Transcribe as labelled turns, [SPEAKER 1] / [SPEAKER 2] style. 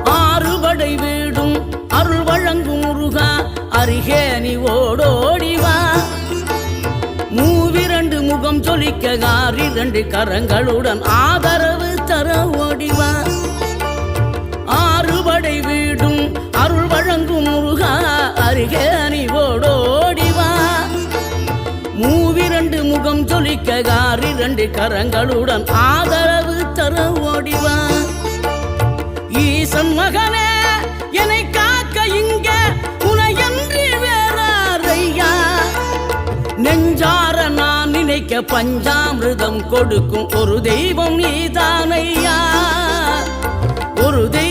[SPEAKER 1] ஆறுபடை வீடும் அருள் வழங்கும் முருகா அருகே நீ ஓடோடிவா. மூவிரண்டு முகம் சொலிக்க ஆறிரண்டு கரங்களுடன் ஆதரவு தர ஓடிவா. ஆறுபடை வீடும் அருள் வழங்கும் முருகா அருகே நீ ஓடோடிவா. மூவிரண்டு முகம் சொலிக்க ஆறிரண்டு கரங்களுடன் ஆதரவு தர ஓடிவா. ஈசன் மகனே என்னை காக்க இங்க உனையன்றி வேறாரையா. நெஞ்சார நான் நினைக்க பஞ்சாமிர்தம் கொடுக்கும் ஒரு தெய்வம் நீதானையா. ஒரு தெய்வம்